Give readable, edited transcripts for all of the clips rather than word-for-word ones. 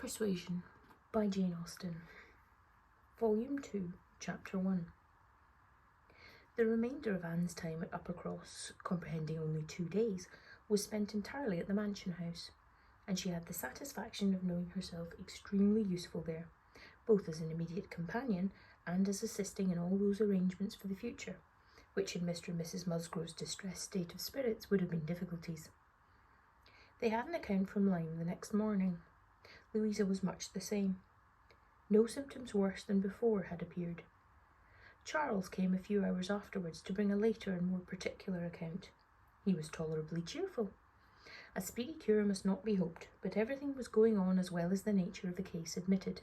Persuasion by Jane Austen, Volume 2, Chapter 1. The remainder of Anne's time at Uppercross, comprehending only 2 days, was spent entirely at the mansion house, and she had the satisfaction of knowing herself extremely useful there, both as an immediate companion and as assisting in all those arrangements for the future, which in Mr. and Mrs. Musgrove's distressed state of spirits would have been difficulties. They had an account from Lyme the next morning. Louisa was much the same. No symptoms worse than before had appeared. Charles came a few hours afterwards to bring a later and more particular account. He was tolerably cheerful. A speedy cure must not be hoped, but everything was going on as well as the nature of the case admitted.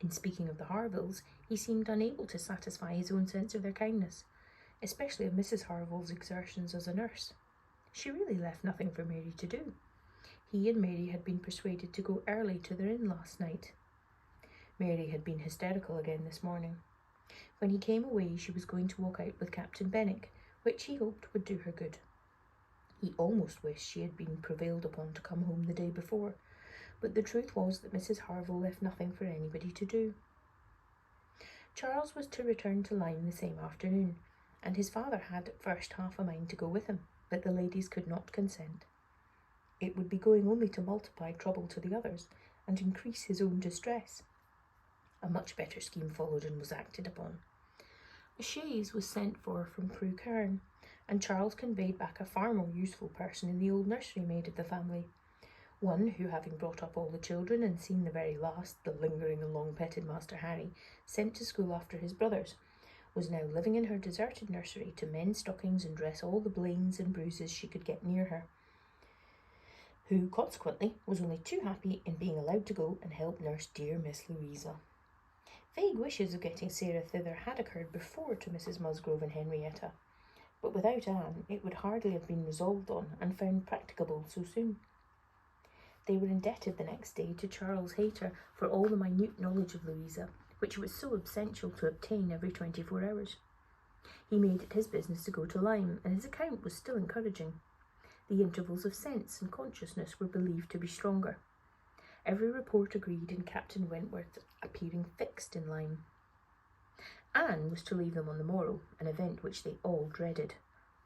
In speaking of the Harvilles, he seemed unable to satisfy his own sense of their kindness, especially of Mrs. Harville's exertions as a nurse. She really left nothing for Mary to do. He and Mary had been persuaded to go early to their inn last night. Mary had been hysterical again this morning. When he came away, she was going to walk out with Captain Benwick, which he hoped would do her good. He almost wished she had been prevailed upon to come home the day before, but the truth was that Mrs. Harville left nothing for anybody to do. Charles was to return to Lyme the same afternoon, and his father had at first half a mind to go with him, but the ladies could not consent. It would be going only to multiply trouble to the others and increase his own distress. A much better scheme followed and was acted upon. A chaise was sent for from Crewe Cairn, and Charles conveyed back a far more useful person in the old nursery maid of the family, one who, having brought up all the children and seen the very last, the lingering and long-petted Master Harry, sent to school after his brothers, was now living in her deserted nursery to mend stockings and dress all the blains and bruises she could get near her, who consequently was only too happy in being allowed to go and help nurse dear Miss Louisa. Vague wishes of getting Sarah thither had occurred before to Mrs. Musgrove and Henrietta, but without Anne it would hardly have been resolved on and found practicable so soon. They were indebted the next day to Charles Hayter for all the minute knowledge of Louisa, which it was so essential to obtain every 24 hours. He made it his business to go to Lyme, and his account was still encouraging. The intervals of sense and consciousness were believed to be stronger. Every report agreed in Captain Wentworth appearing fixed in Lyme. Anne was to leave them on the morrow, an event which they all dreaded.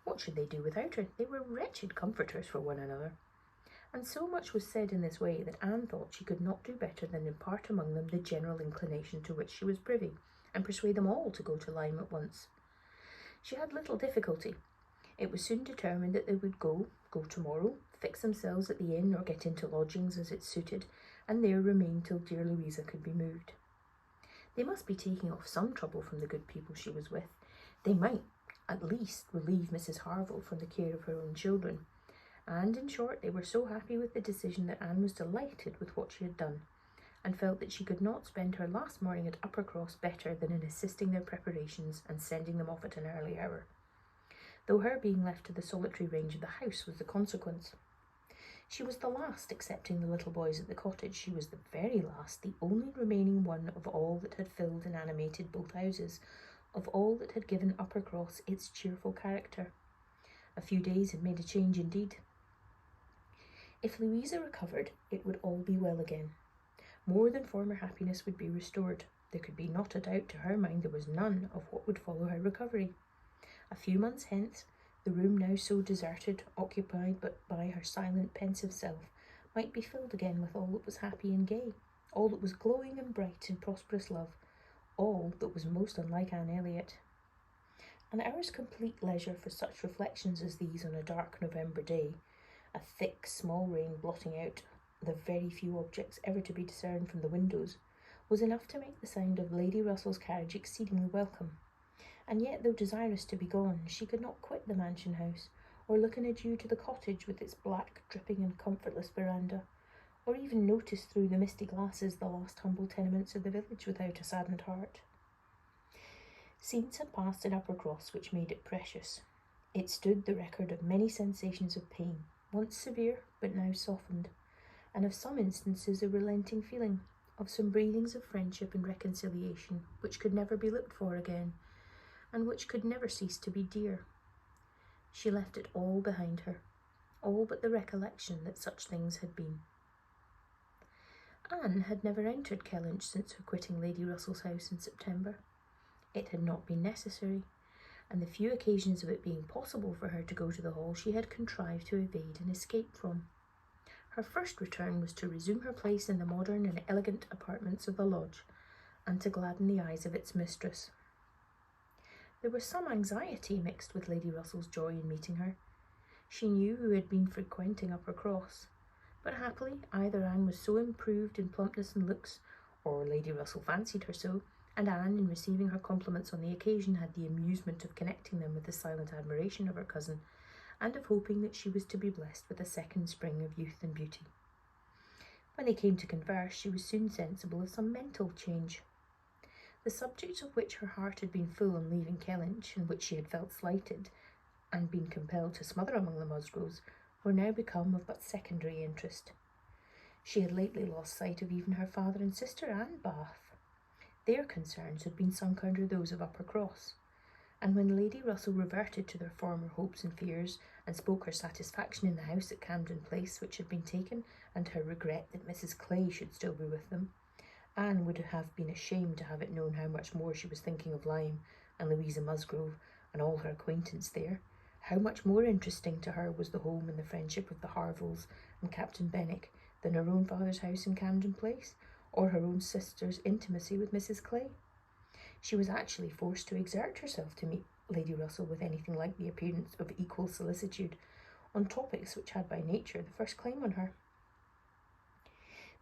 What should they do without her? They were wretched comforters for one another. And so much was said in this way that Anne thought she could not do better than impart among them the general inclination to which she was privy, and persuade them all to go to Lyme at once. She had little difficulty. It was soon determined that they would go tomorrow, fix themselves at the inn or get into lodgings as it suited, and there remain till dear Louisa could be moved. They must be taking off some trouble from the good people she was with. They might, at least, relieve Mrs. Harville from the care of her own children. And, in short, they were so happy with the decision that Anne was delighted with what she had done, and felt that she could not spend her last morning at Uppercross better than in assisting their preparations and sending them off at an early hour, though her being left to the solitary range of the house was the consequence. She was the last, excepting the little boys at the cottage. She was the very last, the only remaining one of all that had filled and animated both houses, of all that had given Uppercross its cheerful character. A few days had made a change indeed. If Louisa recovered, it would all be well again. More than former happiness would be restored. There could be not a doubt to her mind there was none of what would follow her recovery. A few months hence, the room now so deserted, occupied but by her silent, pensive self, might be filled again with all that was happy and gay, all that was glowing and bright in prosperous love, all that was most unlike Anne Elliot. An hour's complete leisure for such reflections as these on a dark November day, a thick, small rain blotting out the very few objects ever to be discerned from the windows, was enough to make the sound of Lady Russell's carriage exceedingly welcome. And yet, though desirous to be gone, she could not quit the mansion house, or look in adieu to the cottage with its black, dripping and comfortless veranda, or even notice through the misty glasses the last humble tenements of the village without a saddened heart. Scenes had passed in Uppercross which made it precious. It stood the record of many sensations of pain, once severe but now softened, and of some instances of relenting feeling, of some breathings of friendship and reconciliation which could never be looked for again, and which could never cease to be dear. She left it all behind her, all but the recollection that such things had been. Anne had never entered Kellynch since her quitting Lady Russell's house in September. It had not been necessary, and the few occasions of it being possible for her to go to the hall she had contrived to evade and escape from. Her first return was to resume her place in the modern and elegant apartments of the lodge, and to gladden the eyes of its mistress. There was some anxiety mixed with Lady Russell's joy in meeting her. She knew who had been frequenting Uppercross, but happily either Anne was so improved in plumpness and looks, or Lady Russell fancied her so, and Anne, in receiving her compliments on the occasion, had the amusement of connecting them with the silent admiration of her cousin, and of hoping that she was to be blessed with a second spring of youth and beauty. When they came to converse, she was soon sensible of some mental change. The subjects of which her heart had been full on leaving Kellynch, and which she had felt slighted, and been compelled to smother among the Musgroves, were now become of but secondary interest. She had lately lost sight of even her father and sister and Bath. Their concerns had been sunk under those of Uppercross, and when Lady Russell reverted to their former hopes and fears, and spoke her satisfaction in the house at Camden Place which had been taken, and her regret that Mrs. Clay should still be with them, Anne would have been ashamed to have it known how much more she was thinking of Lyme and Louisa Musgrove and all her acquaintance there. How much more interesting to her was the home and the friendship of the Harvilles and Captain Benwick than her own father's house in Camden Place, or her own sister's intimacy with Mrs. Clay. She was actually forced to exert herself to meet Lady Russell with anything like the appearance of equal solicitude on topics which had by nature the first claim on her.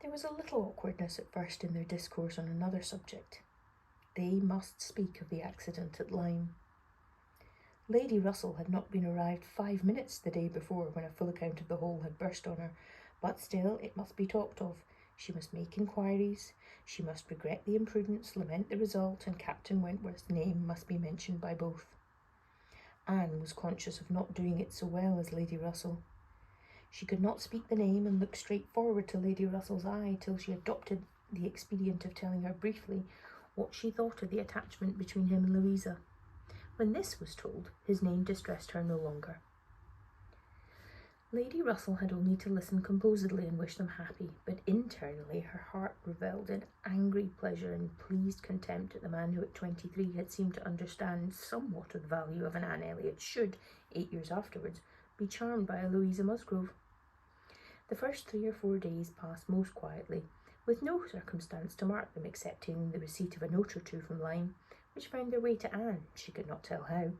There was a little awkwardness at first in their discourse on another subject. They must speak of the accident at Lyme. Lady Russell had not been arrived 5 minutes the day before when a full account of the whole had burst on her, but still it must be talked of. She must make inquiries, she must regret the imprudence, lament the result, and Captain Wentworth's name must be mentioned by both. Anne was conscious of not doing it so well as Lady Russell. She could not speak the name and look straight forward to Lady Russell's eye till she adopted the expedient of telling her briefly what she thought of the attachment between him and Louisa. When this was told, his name distressed her no longer. Lady Russell had only to listen composedly and wish them happy, but internally her heart revelled in angry pleasure and pleased contempt at the man who at 23 had seemed to understand somewhat of the value of an Anne Elliot should, 8 years afterwards, be charmed by a Louisa Musgrove. The first 3 or 4 days passed most quietly, with no circumstance to mark them excepting the receipt of a note or two from Lyme, which found their way to Anne, she could not tell how,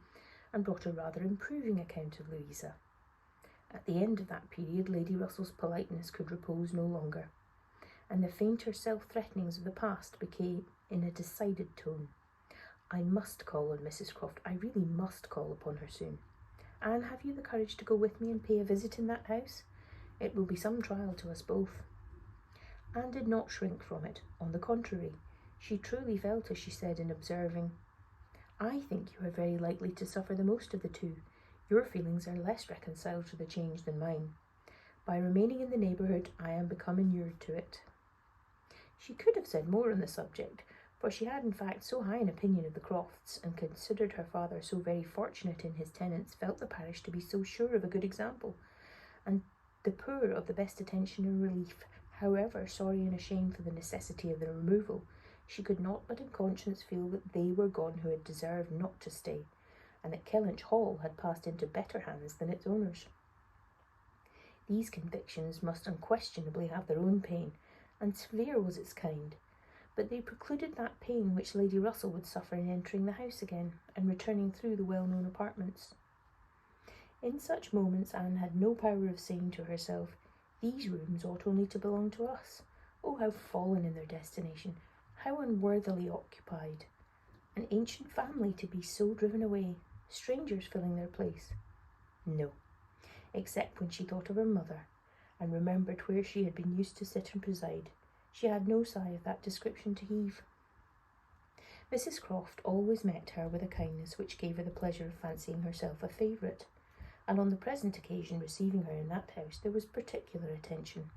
and brought a rather improving account of Louisa. At the end of that period, Lady Russell's politeness could repose no longer, and the fainter self-threatenings of the past became in a decided tone. I must call on Mrs. Croft. I really must call upon her soon. Anne, have you the courage to go with me and pay a visit in that house? It will be some trial to us both. Anne did not shrink from it. On the contrary, she truly felt as she said in observing, I think you are very likely to suffer the most of the two. Your feelings are less reconciled to the change than mine. By remaining in the neighbourhood, I am become inured to it. She could have said more on the subject, for she had in fact so high an opinion of the Crofts, and considered her father so very fortunate in his tenants, felt the parish to be so sure of a good example, and the poor of the best attention and relief, however sorry and ashamed for the necessity of their removal, she could not but in conscience feel that they were gone who had deserved not to stay, and that Kellynch Hall had passed into better hands than its owners. These convictions must unquestionably have their own pain, and severe was its kind, but they precluded that pain which Lady Russell would suffer in entering the house again, and returning through the well-known apartments. In such moments Anne had no power of saying to herself, these rooms ought only to belong to us. Oh, how fallen in their destination, how unworthily occupied. An ancient family to be so driven away, strangers filling their place. No, except when she thought of her mother, and remembered where she had been used to sit and preside, she had no sigh of that description to heave. Mrs. Croft always met her with a kindness which gave her the pleasure of fancying herself a favourite, and on the present occasion receiving her in that house there was particular attention.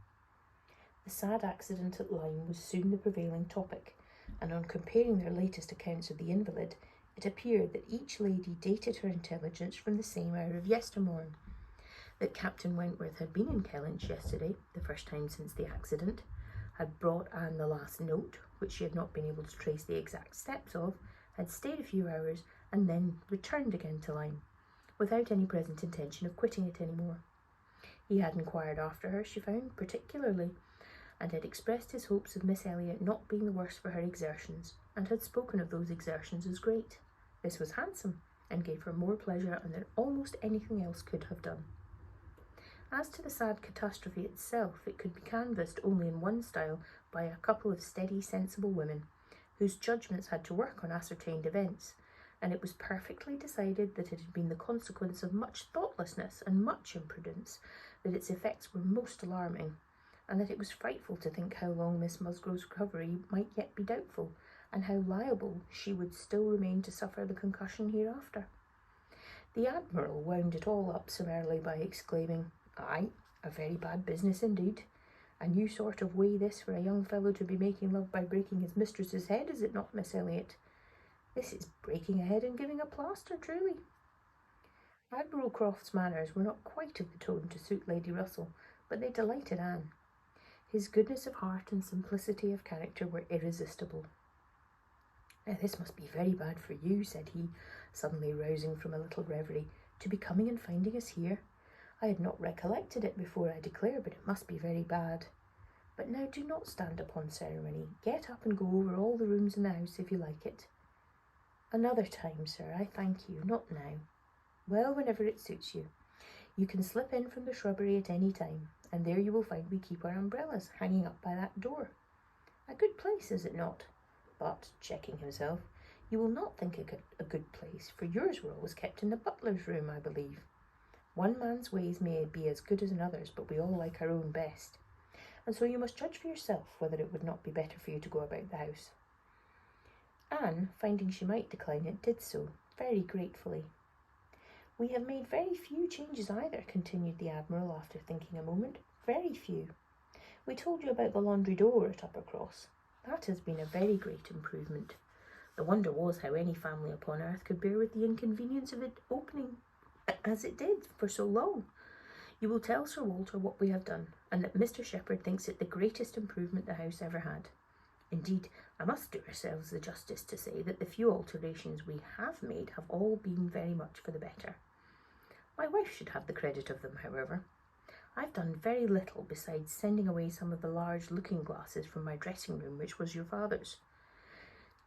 The sad accident at Lyme was soon the prevailing topic, and on comparing their latest accounts of the invalid, it appeared that each lady dated her intelligence from the same hour of yestermorn, that Captain Wentworth had been in Kellynch yesterday, the first time since the accident, had brought Anne the last note, which she had not been able to trace the exact steps of, had stayed a few hours, and then returned again to Lyme, without any present intention of quitting it any more. He had inquired after her, she found, particularly, and had expressed his hopes of Miss Elliot not being the worse for her exertions, and had spoken of those exertions as great. This was handsome, and gave her more pleasure than almost anything else could have done. As to the sad catastrophe itself, it could be canvassed only in one style by a couple of steady, sensible women, whose judgments had to work on ascertained events, and it was perfectly decided that it had been the consequence of much thoughtlessness and much imprudence, that its effects were most alarming, and that it was frightful to think how long Miss Musgrove's recovery might yet be doubtful, and how liable she would still remain to suffer the concussion hereafter. The Admiral wound it all up summarily by exclaiming, "Aye, a very bad business indeed. A new sort of way this for a young fellow to be making love by breaking his mistress's head, is it not, Miss Elliot? This is breaking a head and giving a plaster, truly." Admiral Croft's manners were not quite of the tone to suit Lady Russell, but they delighted Anne. His goodness of heart and simplicity of character were irresistible. "Now this must be very bad for you," said he, suddenly rousing from a little reverie, "to be coming and finding us here. I had not recollected it before, I declare, but it must be very bad. But now do not stand upon ceremony. Get up and go over all the rooms in the house if you like it." "Another time, sir, I thank you, not now." "Well, whenever it suits you. You can slip in from the shrubbery at any time, and there you will find we keep our umbrellas hanging up by that door. A good place, is it not? But," checking himself, "you will not think it a good place, for yours were always kept in the butler's room, I believe. One man's ways may be as good as another's, but we all like our own best. And so you must judge for yourself whether it would not be better for you to go about the house." Anne, finding she might decline it, did so, very gratefully. "We have made very few changes either," continued the Admiral after thinking a moment. "Very few. We told you about the laundry door at Uppercross. That has been a very great improvement. The wonder was how any family upon earth could bear with the inconvenience of it opening as it did for so long. You will tell Sir Walter what we have done, and that Mr. Shepherd thinks it the greatest improvement the house ever had. Indeed, I must do ourselves the justice to say that the few alterations we have made have all been very much for the better. My wife should have the credit of them, however. I've done very little besides sending away some of the large looking-glasses from my dressing-room, which was your father's.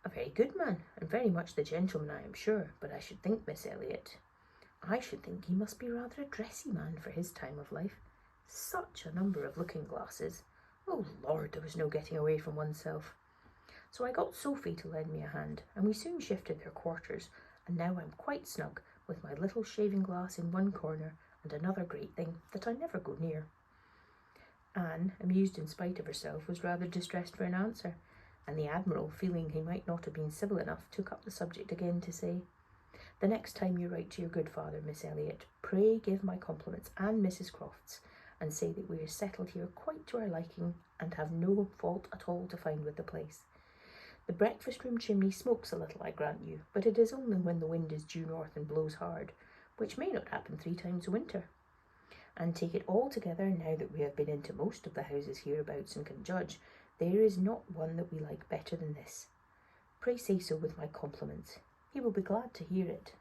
A very good man, and very much the gentleman, I am sure, but I should think, Miss Elliot, he must be rather a dressy man for his time of life. Such a number of looking-glasses. Oh, Lord, there was no getting away from oneself. So I got Sophie to lend me a hand, and we soon shifted their quarters, and now I'm quite snug, with my little shaving-glass in one corner, and another great thing that I never go near." Anne, amused in spite of herself, was rather distressed for an answer, and the Admiral, feeling he might not have been civil enough, took up the subject again to say, "The next time you write to your good father, Miss Elliot, pray give my compliments and Mrs. Croft's, and say that we are settled here quite to our liking, and have no fault at all to find with the place. The breakfast-room chimney smokes a little, I grant you, but it is only when the wind is due north and blows hard, which may not happen 3 times a winter. And take it all together, now that we have been into most of the houses hereabouts and can judge, there is not one that we like better than this. Pray say so with my compliments. He will be glad to hear it."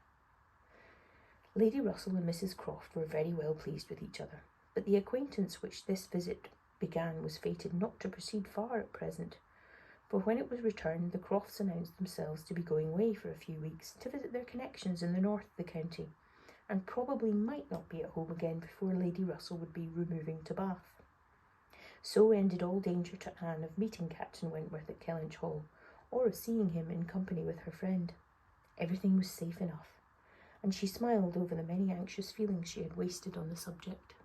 Lady Russell and Mrs. Croft were very well pleased with each other, but the acquaintance which this visit began was fated not to proceed far at present, for when it was returned, the Crofts announced themselves to be going away for a few weeks to visit their connections in the north of the county, and probably might not be at home again before Lady Russell would be removing to Bath. So ended all danger to Anne of meeting Captain Wentworth at Kellynch Hall, or of seeing him in company with her friend. Everything was safe enough, and she smiled over the many anxious feelings she had wasted on the subject.